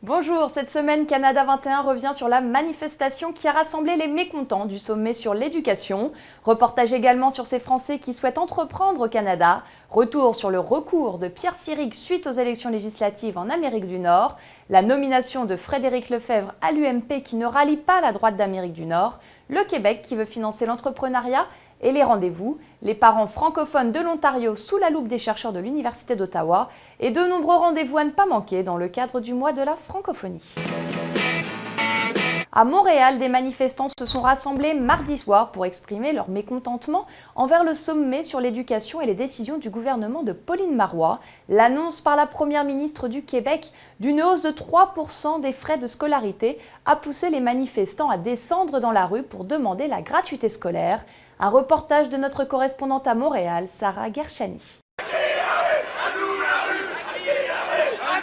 Bonjour, cette semaine, Canada 21 revient sur la manifestation qui a rassemblé les mécontents du sommet sur l'éducation. Reportage également sur ces Français qui souhaitent entreprendre au Canada. Retour sur le recours de Pierre Syrigue suite aux élections législatives en Amérique du Nord. La nomination de Frédéric Lefebvre à l'UMP qui ne rallie pas la droite d'Amérique du Nord. Le Québec qui veut financer l'entrepreneuriat. Et les rendez-vous, les parents francophones de l'Ontario sous la loupe des chercheurs de l'Université d'Ottawa et de nombreux rendez-vous à ne pas manquer dans le cadre du mois de la francophonie. À Montréal, des manifestants se sont rassemblés mardi soir pour exprimer leur mécontentement envers le sommet sur l'éducation et les décisions du gouvernement de Pauline Marois. L'annonce par la première ministre du Québec d'une hausse de 3% des frais de scolarité a poussé les manifestants à descendre dans la rue pour demander la gratuité scolaire. Un reportage de notre correspondante à Montréal, Sarah Gershani.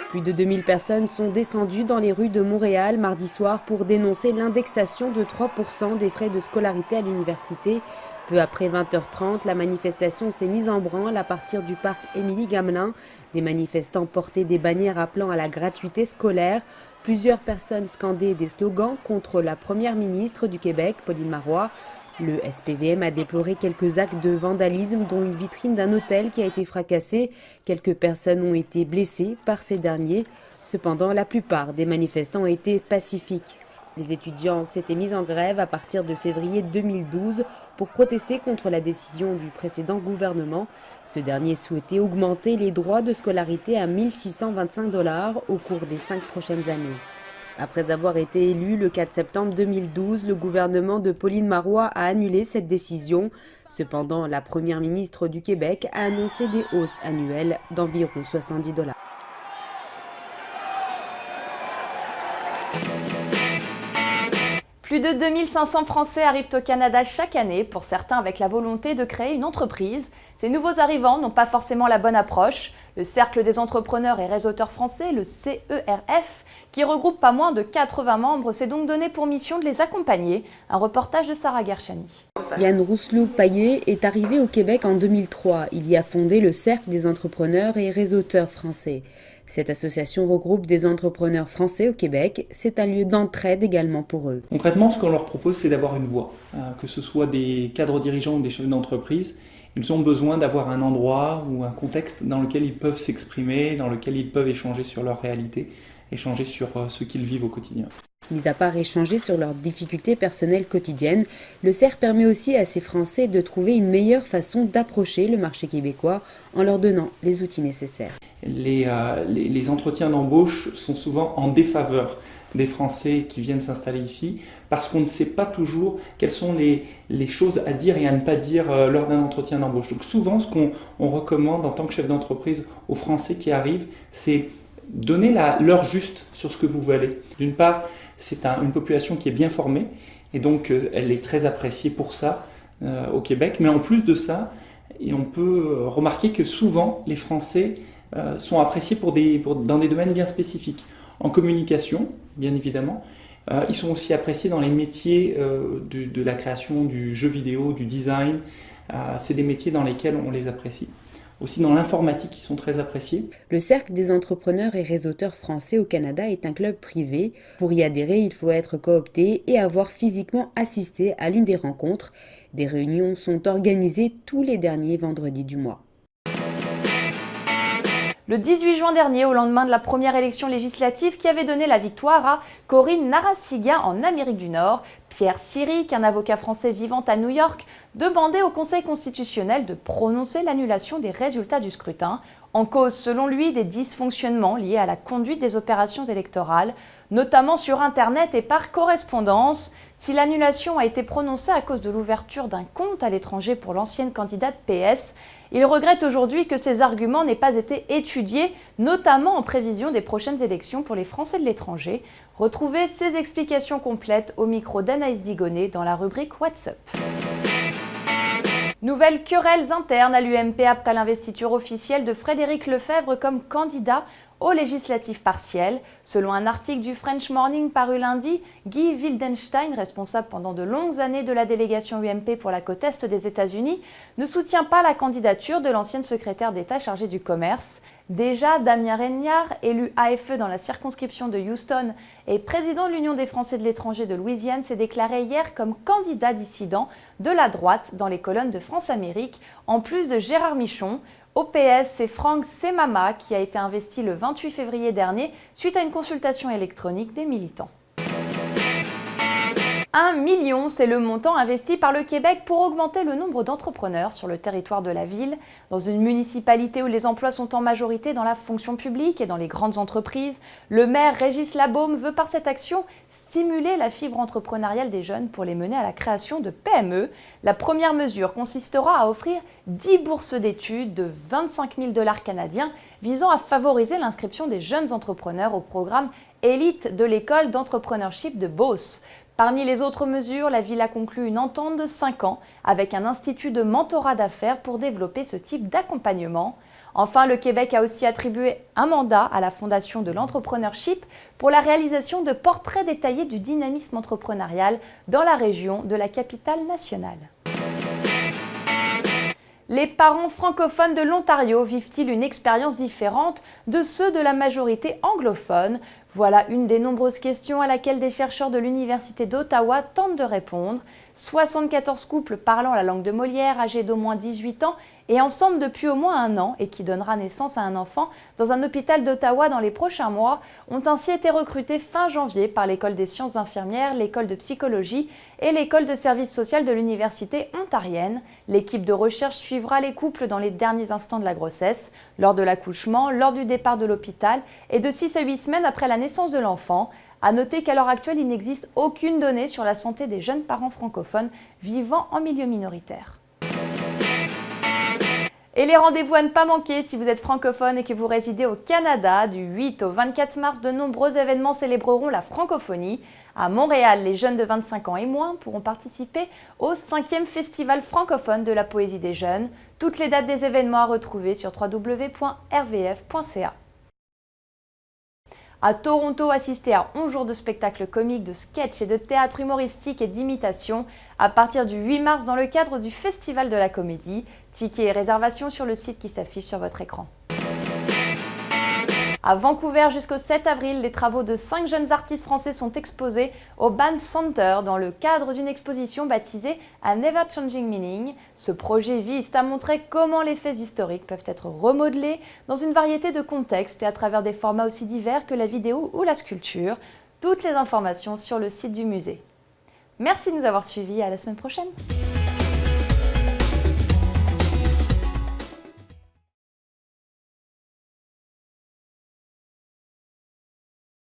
Plus de 2000 personnes sont descendues dans les rues de Montréal mardi soir pour dénoncer l'indexation de 3% des frais de scolarité à l'université. Peu après 20h30, la manifestation s'est mise en branle à partir du parc Émilie-Gamelin. Des manifestants portaient des bannières appelant à la gratuité scolaire. Plusieurs personnes scandaient des slogans contre la première ministre du Québec, Pauline Marois. Le SPVM a déploré quelques actes de vandalisme, dont une vitrine d'un hôtel qui a été fracassée. Quelques personnes ont été blessées par ces derniers. Cependant, la plupart des manifestants étaient pacifiques. Les étudiants s'étaient mis en grève à partir de février 2012 pour protester contre la décision du précédent gouvernement. Ce dernier souhaitait augmenter les droits de scolarité à 1 625 $ au cours des 5 prochaines années. Après avoir été élu le 4 septembre 2012, le gouvernement de Pauline Marois a annulé cette décision. Cependant, la première ministre du Québec a annoncé des hausses annuelles d'environ 70 $. Plus de 2500 Français arrivent au Canada chaque année, pour certains avec la volonté de créer une entreprise. Ces nouveaux arrivants n'ont pas forcément la bonne approche. Le Cercle des entrepreneurs et réseauteurs français, le CERF, qui regroupe pas moins de 80 membres, s'est donc donné pour mission de les accompagner. Un reportage de Sarah Gershani. Yann Rousselot-Paillet est arrivé au Québec en 2003. Il y a fondé le Cercle des entrepreneurs et réseauteurs français. Cette association regroupe des entrepreneurs français au Québec. C'est un lieu d'entraide également pour eux. Concrètement, ce qu'on leur propose, c'est d'avoir une voix. Que ce soit des cadres dirigeants ou des chefs d'entreprise, ils ont besoin d'avoir un endroit ou un contexte dans lequel ils peuvent s'exprimer, dans lequel ils peuvent échanger sur leur réalité, échanger sur ce qu'ils vivent au quotidien. Mis à part échanger sur leurs difficultés personnelles quotidiennes, le CERF permet aussi à ces Français de trouver une meilleure façon d'approcher le marché québécois en leur donnant les outils nécessaires. Les entretiens d'embauche sont souvent en défaveur des Français qui viennent s'installer ici parce qu'on ne sait pas toujours quelles sont les choses à dire et à ne pas dire lors d'un entretien d'embauche. Donc souvent, ce qu'on recommande en tant que chef d'entreprise aux Français qui arrivent, c'est donner l'heure juste sur ce que vous valez. D'une part, c'est une population qui est bien formée et donc elle est très appréciée pour ça au Québec. Mais en plus de ça, on peut remarquer que souvent les Français sont appréciés dans des domaines bien spécifiques. En communication, bien évidemment. Ils sont aussi appréciés dans les métiers de la création du jeu vidéo, du design. C'est des métiers dans lesquels on les apprécie. Aussi dans l'informatique, ils sont très appréciés. Le Cercle des entrepreneurs et réseauteurs français au Canada est un club privé. Pour y adhérer, il faut être coopté et avoir physiquement assisté à l'une des rencontres. Des réunions sont organisées tous les derniers vendredis du mois. Le 18 juin dernier, au lendemain de la première élection législative qui avait donné la victoire à Corinne Narassiguin en Amérique du Nord, Pierre Syrigue, un avocat français vivant à New York, demandait au Conseil constitutionnel de prononcer l'annulation des résultats du scrutin, en cause selon lui des dysfonctionnements liés à la conduite des opérations électorales, notamment sur Internet et par correspondance. Si l'annulation a été prononcée à cause de l'ouverture d'un compte à l'étranger pour l'ancienne candidate PS, il regrette aujourd'hui que ces arguments n'aient pas été étudiés, notamment en prévision des prochaines élections pour les Français de l'étranger. Retrouvez ces explications complètes au micro d'Anaïs Digonnet dans la rubrique WhatsApp. Nouvelles querelles internes à l'UMP après l'investiture officielle de Frédéric Lefebvre comme candidat aux législatives partielles. Selon un article du French Morning paru lundi, Guy Wildenstein, responsable pendant de longues années de la délégation UMP pour la côte est des États-Unis, ne soutient pas la candidature de l'ancienne secrétaire d'État chargée du commerce. Déjà, Damien Régnard, élu AFE dans la circonscription de Houston et président de l'Union des Français de l'étranger de Louisiane, s'est déclaré hier comme candidat dissident de la droite dans les colonnes de France-Amérique, en plus de Gérard Michon. Au PS, c'est Franck Semama qui a été investi le 28 février dernier suite à une consultation électronique des militants. 1 million, c'est le montant investi par le Québec pour augmenter le nombre d'entrepreneurs sur le territoire de la ville. Dans une municipalité où les emplois sont en majorité dans la fonction publique et dans les grandes entreprises, le maire Régis Labaume veut par cette action stimuler la fibre entrepreneuriale des jeunes pour les mener à la création de PME. La première mesure consistera à offrir 10 bourses d'études de 25 000 $ canadiens visant à favoriser l'inscription des jeunes entrepreneurs au programme Élite de l'école d'entrepreneurship de Beauce. Parmi les autres mesures, la ville a conclu une entente de 5 ans avec un institut de mentorat d'affaires pour développer ce type d'accompagnement. Enfin, le Québec a aussi attribué un mandat à la Fondation de l'entrepreneurship pour la réalisation de portraits détaillés du dynamisme entrepreneurial dans la région de la capitale nationale. Les parents francophones de l'Ontario vivent-ils une expérience différente de ceux de la majorité anglophone? Voilà une des nombreuses questions à laquelle des chercheurs de l'Université d'Ottawa tentent de répondre. 74 couples parlant la langue de Molière, âgés d'au moins 18 ans et ensemble depuis au moins 1 an et qui donnera naissance à un enfant dans un hôpital d'Ottawa dans les prochains mois, ont ainsi été recrutés fin janvier par l'École des sciences infirmières, l'École de psychologie et l'École de services sociaux de l'Université ontarienne. L'équipe de recherche suivra les couples dans les derniers instants de la grossesse, lors de l'accouchement, lors du départ de l'hôpital et de 6 à 8 semaines après la naissance de l'enfant. À noter qu'à l'heure actuelle, il n'existe aucune donnée sur la santé des jeunes parents francophones vivant en milieu minoritaire. Et les rendez-vous à ne pas manquer si vous êtes francophone et que vous résidez au Canada. Du 8 au 24 mars, de nombreux événements célébreront la francophonie. À Montréal, les jeunes de 25 ans et moins pourront participer au 5e Festival francophone de la poésie des jeunes. Toutes les dates des événements à retrouver sur www.rvf.ca. À Toronto, assistez à 11 jours de spectacles comiques, de sketch et de théâtre humoristique et d'imitation à partir du 8 mars dans le cadre du Festival de la Comédie. Tickets et réservations sur le site qui s'affiche sur votre écran. À Vancouver, jusqu'au 7 avril, les travaux de 5 jeunes artistes français sont exposés au Band Center dans le cadre d'une exposition baptisée An Ever Changing Meaning. Ce projet vise à montrer comment les faits historiques peuvent être remodelés dans une variété de contextes et à travers des formats aussi divers que la vidéo ou la sculpture. Toutes les informations sur le site du musée. Merci de nous avoir suivis, à la semaine prochaine.